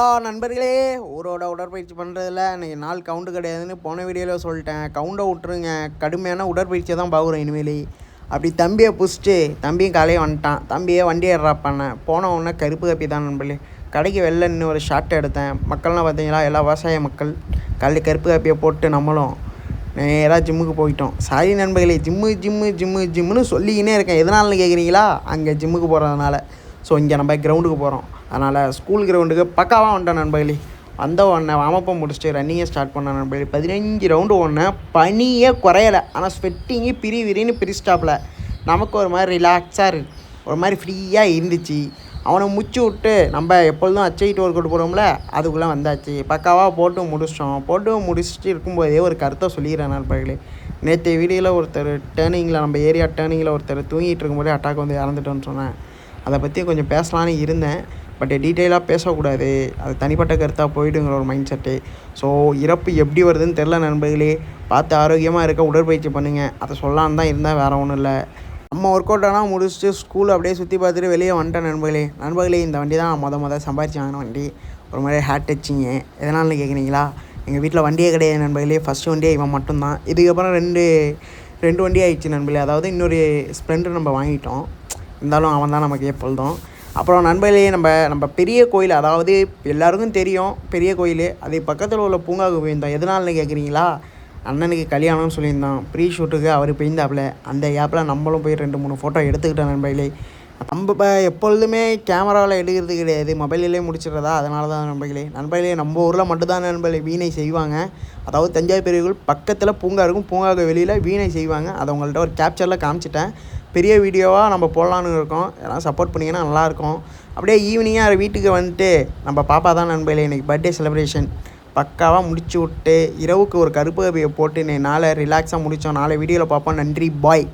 நண்பர்களே, ஊரோட உடற்பயிற்சி பண்ணுறதுல இன்றைக்கி நாள் கவுண்டு கிடையாதுன்னு போன வீடியோவில் சொல்லிட்டேன். கவுண்டை விட்ருங்க, கடுமையான உடற்பயிற்சியை தான் பார்க்குறோம் இனிமேல். அப்படி தம்பியை புடிச்சிட்டு தம்பியும் காலையே வந்துட்டான். தம்பியை வண்டி ஏறா பண்ணேன். போன உடனே கருப்பு கப்பி தான் நண்பர்களே. கடைக்கு வெளில இன்னும் ஒரு ஷார்ட் எடுத்தேன். மக்கள்லாம் பார்த்தீங்களா, எல்லா விவசாய மக்கள் காலையில் கருப்பு கப்பியை போட்டு நம்மளும் நேராக ஜிம்முக்கு போயிட்டோம். சாரி நண்பர்களே, ஜிம்முன்னு சொல்லிக்கினே இருக்கேன். எதனாலன்னு கேட்குறீங்களா? அங்கே ஜிம்முக்கு போகிறதுனால. ஸோ இங்கே நம்ம கிரவுண்டுக்கு போகிறோம். அதனால் ஸ்கூல் கிரவுண்டுக்கு பக்காவாக வந்துட்டேன் நண்பர்களே. வந்த உடனே வாமப்பை முடிச்சுட்டு ரன்னிங்கை ஸ்டார்ட் பண்ணேன் நண்பர்களே. 15 ரவுண்டு ஓடினேன். பனியே குறையலை. ஆனால் ஸ்வெட்டிங்கு விரின்னு பிரிஸ்டாப்பில் நமக்கு ஒரு மாதிரி ரிலாக்ஸாக இருக்குது, ஒரு மாதிரி ஃப்ரீயாக இருந்துச்சு. அவனை முச்சு விட்டு நம்ம எப்பொழுதும் அச்சைட்டு ஒர்க் அவுட் போடுவோம்ல, அதுக்குள்ளே வந்தாச்சு. பக்காவாக போட்டு முடிச்சுட்டு இருக்கும்போதே ஒரு கருத்தை சொல்லிடுறேன் நண்பர்களே. நேற்று வீடியோவில் ஒருத்தர் டேர்னிங்கில், நம்ம ஏரியா டேர்னிங்கில் ஒருத்தர் தூங்கிட்டு இருக்கும்போதே அட்டாக் வந்து இறந்துட்டோன்னு சொன்னேன். அதை பற்றி கொஞ்சம் பேசலான்னு இருந்தேன். பட் டீட்டெயிலாக பேசக்கூடாது, அது தனிப்பட்ட கருத்தாக போய்டுங்கிற ஒரு மைண்ட் செட்டு. ஸோ இறப்பு எப்படி வருதுன்னு தெரில நண்பர்களே. பார்த்து ஆரோக்கியமாக இருக்க உடற்பயிற்சி பண்ணுங்கள், அதை சொல்லலான்னு தான் இருந்தால் வேறு ஒன்றும் இல்லை. நம்ம ஒர்க் அவுட் ஆனால் முடிச்சுட்டு ஸ்கூல் அப்படியே சுற்றி பார்த்துட்டு வெளியே வந்துட்டேன் நண்பர்களே. இந்த வண்டி தான் மொதல் சம்பாரிச்சு வாங்கின வண்டி. ஒரு மாதிரி ஹேட் டச்சிங்க. எதனால்னு கேட்குறீங்களா? எங்கள் வீட்டில் வண்டியே கிடையாது நண்பர்களே. ஃபஸ்ட்டு வண்டியே இவன் மட்டும்தான். இதுக்கப்புறம் ரெண்டு வண்டி ஆகிடுச்சு நண்பர்களே. அதாவது இன்னொரு ஸ்ப்ளெண்டர் நம்ம வாங்கிட்டோம். இருந்தாலும் அவன் தான் நமக்கு எப்பொழுதும். அப்புறம் நண்பர்களே, நம்ம பெரிய கோயில், அதாவது எல்லாருக்கும் தெரியும் பெரிய கோயில், அது பக்கத்தில் உள்ள பூங்காவுக்கு போயிருந்தோம். எதனால்னு கேட்குறீங்களா? அண்ணனுக்கு கல்யாணம்னு சொல்லியிருந்தோம். ப்ரீ ஷூட்டுக்கு அவர் போயிருந்தாப்புல. அந்த கேப்பில் நம்மளும் போய் 2-3 ஃபோட்டோ எடுத்துக்கிட்டோம் நண்பர்களே. நம்ம இப்போ எப்பொழுதுமே கேமராவில் எடுக்கிறது கிடையாது, மொபைலிலே முடிச்சிடுறதா. அதனால தான் நண்பர்களே நம்ம ஊரில் மட்டும்தான் நண்பர்களே வீணை செய்வாங்க. அதாவது தஞ்சாவூர் பெரியவர்கள் பக்கத்தில் பூங்கா இருக்கும், பூங்காவுக்கு வெளியில் வீணை செய்வாங்க. அதை உங்கள்கிட்ட ஒரு கேப்சரில் காமிச்சிட்டேன். பெரிய வீடியோவாக நம்ம போடலான்னு இருக்கோம். எல்லாம் சப்போர்ட் பண்ணிங்கன்னா நல்லாயிருக்கும். அப்படியே ஈவினிங்காக வீட்டுக்கு வந்துட்டு நம்ம பாப்பா தான் நண்பர்களே இன்றைக்கி பர்த்டே செலிப்ரேஷன் பக்காவாக முடிச்சு விட்டு இரவுக்கு ஒரு கருப்பு கப்பியை போட்டு நாளை ரிலாக்ஸாக முடித்தோம். நாளை வீடியோவில் பார்ப்போம். நன்றி, பாய்.